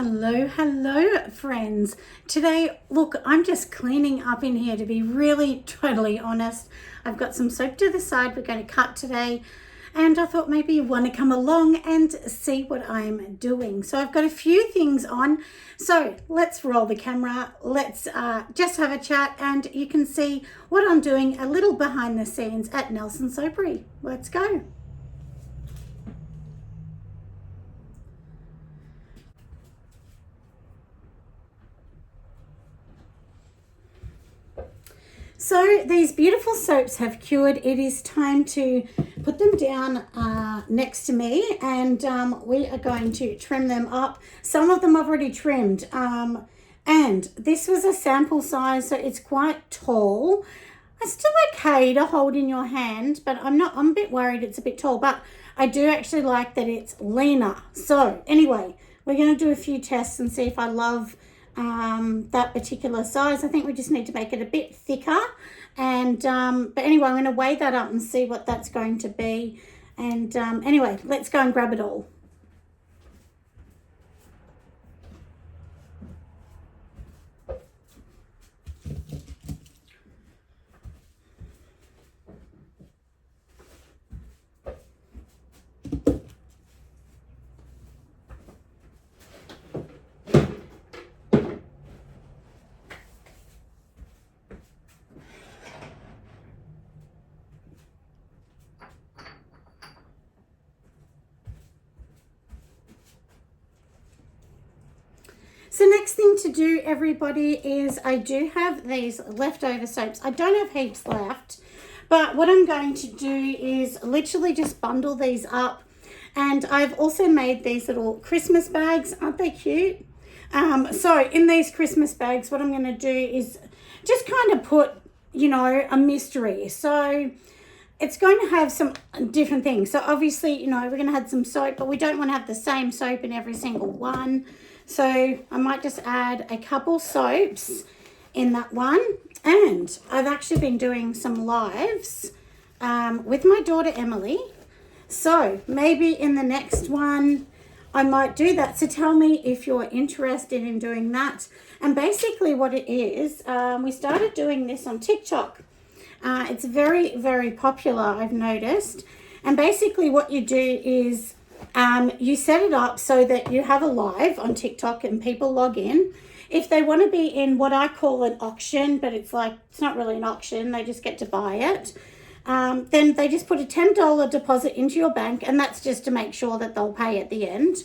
Hello friends. Today, look, I'm just cleaning up in here, to be really totally honest. I've got some soap to the side we're going to cut today, and I thought maybe you want to come along and see what I'm doing. So I've got a few things on, so let's roll the camera. Let's just have a chat and you can see what I'm doing a little behind the scenes at Nelson Soapery. Let's go. So these beautiful soaps have cured. It is time to put them down next to me, and we are going to trim them up. Some of them I've already trimmed, and this was a sample size, so it's quite tall. It's still okay to hold in your hand, but I'm a bit worried it's a bit tall, but I do actually like that it's leaner. So anyway, we're going to do a few tests and see if I love that particular size. I think we just need to make it a bit thicker, and but anyway, I'm going to weigh that up and see what that's going to be. And anyway, let's go and grab it all. So next thing to do, everybody, is I do have these leftover soaps. I don't have heaps left, but what I'm going to do is literally just bundle these up. And I've also made these little Christmas bags. Aren't they cute? So in these Christmas bags, what I'm going to do is just kind of put, you know, a mystery. So it's going to have some different things. So obviously, you know, we're going to have some soap, but we don't want to have the same soap in every single one. So I might just add a couple soaps in that one. And I've actually been doing some lives with my daughter Emily. So maybe in the next one I might do that. So tell me if you're interested in doing that. And basically what it is, we started doing this on TikTok. It's very, very popular, I've noticed. And basically what you do is you set it up so that you have a live on TikTok and people log in. If they want to be in what I call an auction, but it's not really an auction, they just get to buy it. Then they just put a $10 deposit into your bank, and that's just to make sure that they'll pay at the end.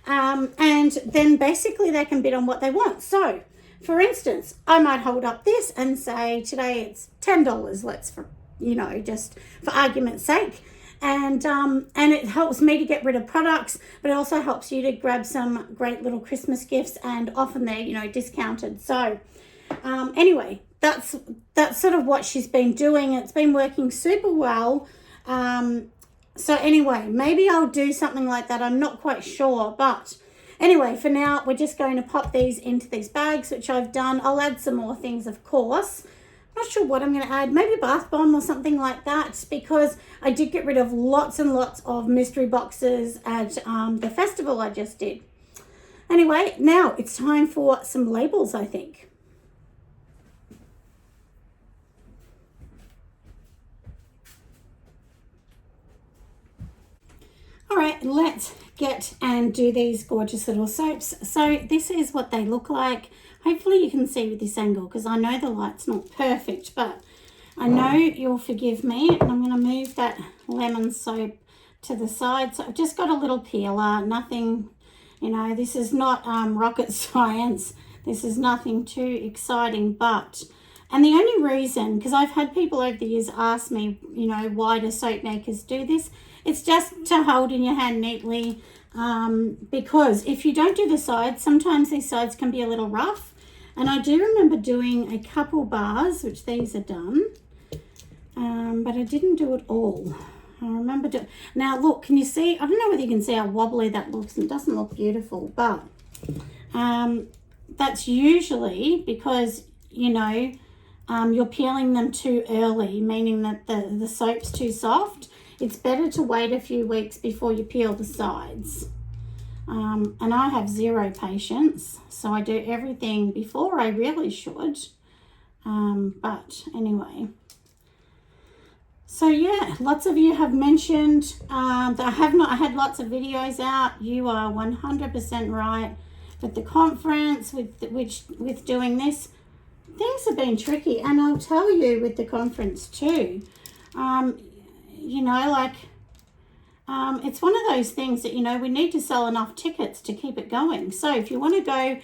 And then basically they can bid on what they want. So for instance, I might hold up this and say today it's $10, just for argument's sake. And it helps me to get rid of products, but it also helps you to grab some great little Christmas gifts, and often they're, you know, discounted. So anyway, that's sort of what she's been doing. It's been working super well. So anyway, maybe I'll do something like that. I'm not quite sure, but anyway, for now, we're just going to pop these into these bags, which I've done. I'll add some more things, of course. Not sure what I'm going to add, maybe bath bomb or something like that, because I did get rid of lots and lots of mystery boxes at the festival I just did. Anyway, now it's time for some labels, I think. All right, let's get and do these gorgeous little soaps. So this is what they look like. Hopefully you can see with this angle, because I know the light's not perfect, but I know you'll forgive me. And I'm going to move that lemon soap to the side. So I've just got a little peeler, nothing, you know, this is not rocket science. This is nothing too exciting, but, and the only reason, because I've had people over the years ask me, you know, why do soap makers do this? It's just to hold in your hand neatly, because if you don't do the sides, sometimes these sides can be a little rough. And I do remember doing a couple bars, which these are done, but I didn't do it all. I remember now look, can you see? I don't know whether you can see how wobbly that looks. It doesn't look beautiful, but that's usually because, you know, you're peeling them too early, meaning that the soap's too soft. It's better to wait a few weeks before you peel the sides. And I have zero patience, so I do everything before I really should. But anyway, so yeah, lots of you have mentioned that I had lots of videos out. You are 100% right. With the conference, with doing this, things have been tricky, and I'll tell you with the conference too. You know, like it's one of those things that, you know, we need to sell enough tickets to keep it going. So if you want to go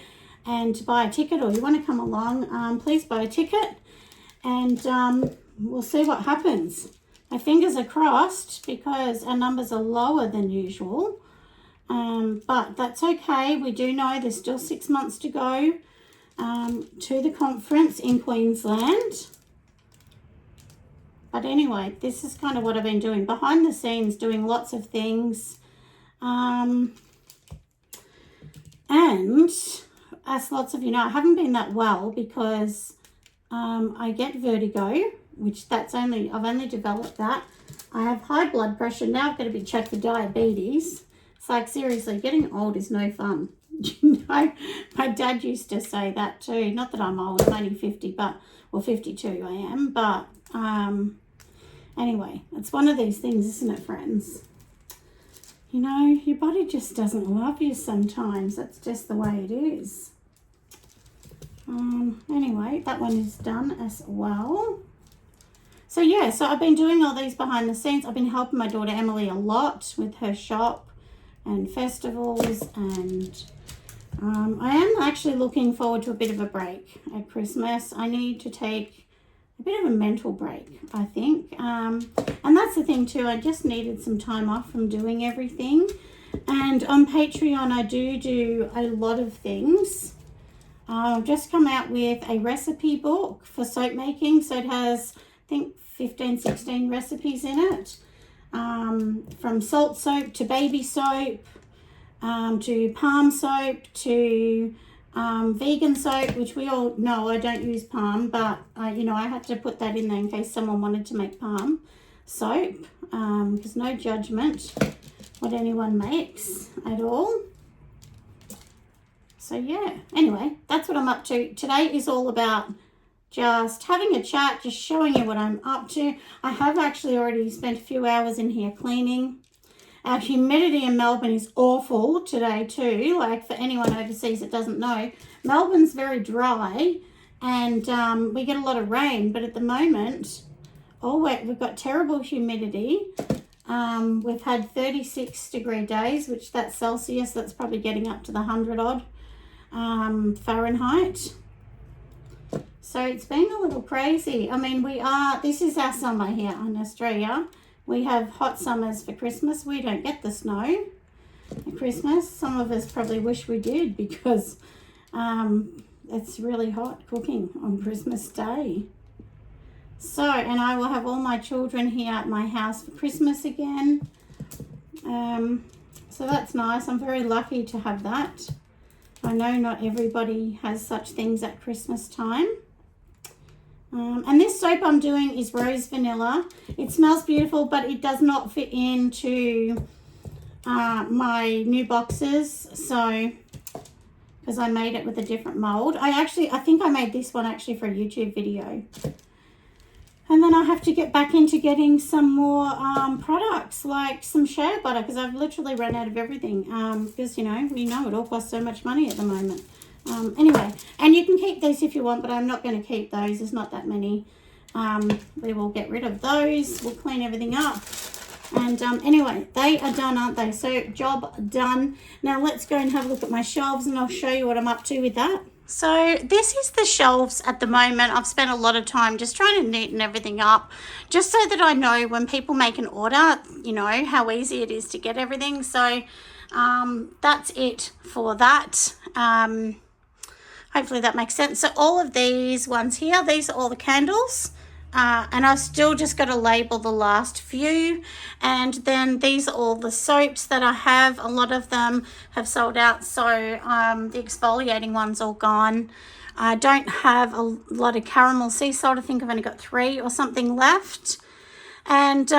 and buy a ticket, or you want to come along, please buy a ticket, and we'll see what happens. My fingers are crossed because our numbers are lower than usual, but that's okay. We do know there's still 6 months to go to the conference in Queensland. But anyway, this is kind of what I've been doing behind the scenes, doing lots of things. And as lots of you know, I haven't been that well because I get vertigo, which I've only developed that. I have high blood pressure. Now I've got to be checked for diabetes. It's like, seriously, getting old is no fun. You know, my dad used to say that too. Not that I'm old, I'm only 50, well, 52 I am, but anyway, it's one of these things, isn't it, friends? You know, your body just doesn't love you sometimes. That's just the way it is. Anyway, that one is done as well. So yeah, so I've been doing all these behind the scenes. I've been helping my daughter Emily a lot with her shop and festivals, and I am actually looking forward to a bit of a break at Christmas. I need to take a bit of a mental break, I think. And that's the thing too, I just needed some time off from doing everything. And on Patreon, I do a lot of things. I've just come out with a recipe book for soap making. So it has, I think, 15, 16 recipes in it. From salt soap to baby soap, to palm soap, to vegan soap, which we all know I don't use palm, but you know, I had to put that in there in case someone wanted to make palm soap, because no judgment what anyone makes at all. So yeah, anyway, that's what I'm up to. Today is all about just having a chat, just showing you what I'm up to. I have actually already spent a few hours in here cleaning. Our humidity in Melbourne is awful today too. Like, for anyone overseas that doesn't know, Melbourne's very dry, and we get a lot of rain, but at the moment, we've got terrible humidity. We've had 36-degree days, which that's Celsius, that's probably getting up to the 100 odd Fahrenheit. So it's been a little crazy. I mean, this is our summer here in Australia. We have hot summers for Christmas. We don't get the snow at Christmas. Some of us probably wish we did, because it's really hot cooking on Christmas Day. So, and I will have all my children here at my house for Christmas again. So that's nice. I'm very lucky to have that. I know not everybody has such things at Christmas time. And this soap I'm doing is rose vanilla. It smells beautiful, but it does not fit into my new boxes. So, because I made it with a different mold. I think I made this one actually for a YouTube video. And then I have to get back into getting some more products, like some shea butter, because I've literally run out of everything. Because, you know, we know it all costs so much money at the moment. Anyway, and you can keep these if you want, but I'm not going to keep those. There's not that many. We will get rid of those. We'll clean everything up. And anyway, they are done, aren't they? So job done. Now let's go and have a look at my shelves, and I'll show you what I'm up to with that. So this is the shelves at the moment. I've spent a lot of time just trying to neaten everything up, just so that I know when people make an order, you know, how easy it is to get everything. So that's it for that. Hopefully that makes sense. So all of these ones here, these are all the candles. And I've still just got to label the last few. And then these are all the soaps that I have. A lot of them have sold out, so the exfoliating one's all gone. I don't have a lot of caramel sea salt. I think I've only got 3 or something left. And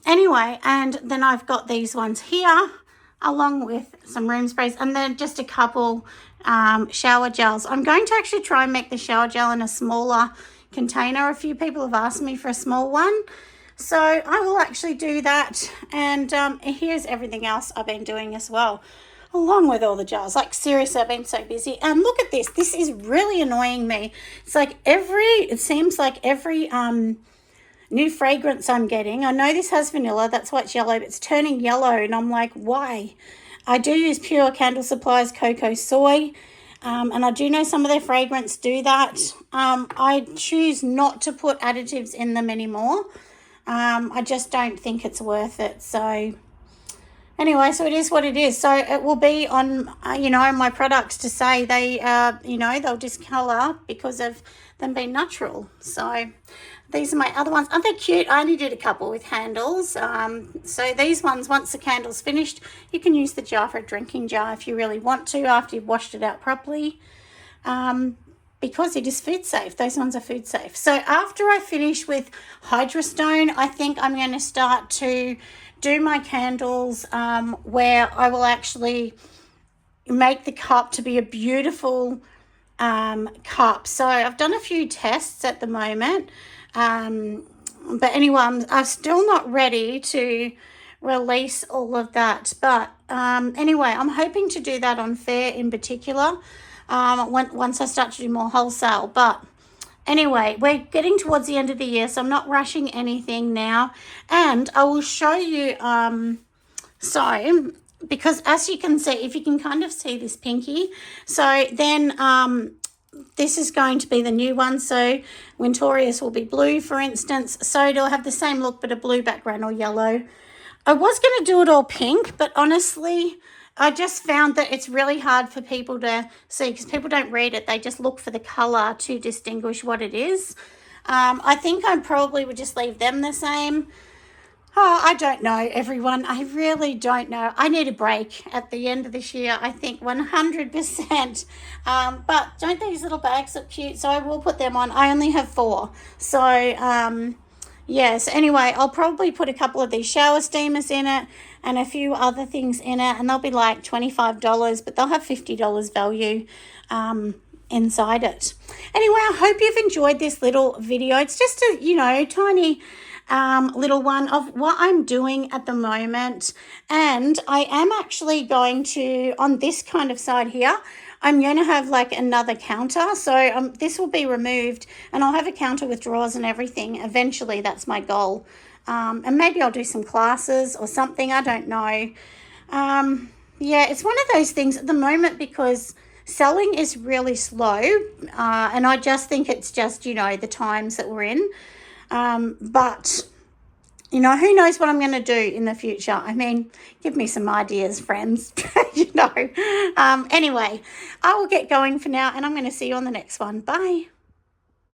anyway, and then I've got these ones here. along with some room sprays, and then just a couple shower gels. I'm going to actually try and make the shower gel in a smaller container. A few people have asked me for a small one, so I will actually do that. And here's everything else I've been doing as well, along with all the jars. Like, seriously, I've been so busy. And look at this. This is really annoying me. It's like it seems like every new fragrance I'm getting, I know this has vanilla, that's why it's yellow, but it's turning yellow, and I'm like, why? I do use Pure Candle Supplies Cocoa Soy, and I do know some of their fragrance do that. I choose not to put additives in them anymore. I just don't think it's worth it. So anyway, so it is what it is. So it will be on, my products to say they, they'll discolour because of them being natural. So these are my other ones. Aren't they cute? I only did a couple with handles. So these ones, once the candle's finished, you can use the jar for a drinking jar if you really want to, after you've washed it out properly, because it is food safe. Those ones are food safe. So after I finish with Hydrastone, I think I'm going to start to do my candles where I will actually make the cup to be a beautiful cup. So I've done a few tests at the moment. But anyway, I'm still not ready to release all of that. But anyway, I'm hoping to do that on Fair in particular once I start to do more wholesale. But anyway, we're getting towards the end of the year, so I'm not rushing anything now. And I will show you, because as you can see, if you can kind of see this pinky, so then this is going to be the new one. So Wintorius will be blue, for instance. So it'll have the same look, but a blue background or yellow. I was going to do it all pink, but honestly, I just found that it's really hard for people to see because people don't read it. They just look for the colour to distinguish what it is. I think I probably would just leave them the same. Oh, I don't know, everyone. I really don't know. I need a break at the end of this year, I think 100%. But don't these little bags look cute? So I will put them on. I only have 4. So, yes. Anyway, I'll probably put a couple of these shower steamers in it and a few other things in it. And they'll be like $25, but they'll have $50 value inside it. Anyway, I hope you've enjoyed this little video. It's just a, tiny little one of what I'm doing at the moment. And I am actually going to, on this kind of side here, I'm going to have like another counter. So this will be removed and I'll have a counter with drawers and everything. Eventually, that's my goal. And maybe I'll do some classes or something. I don't know. Yeah, it's one of those things at the moment because selling is really slow. And I just think it's just, the times that we're in. But, who knows what I'm going to do in the future? I mean, give me some ideas, friends. Anyway, I will get going for now and I'm going to see you on the next one. Bye.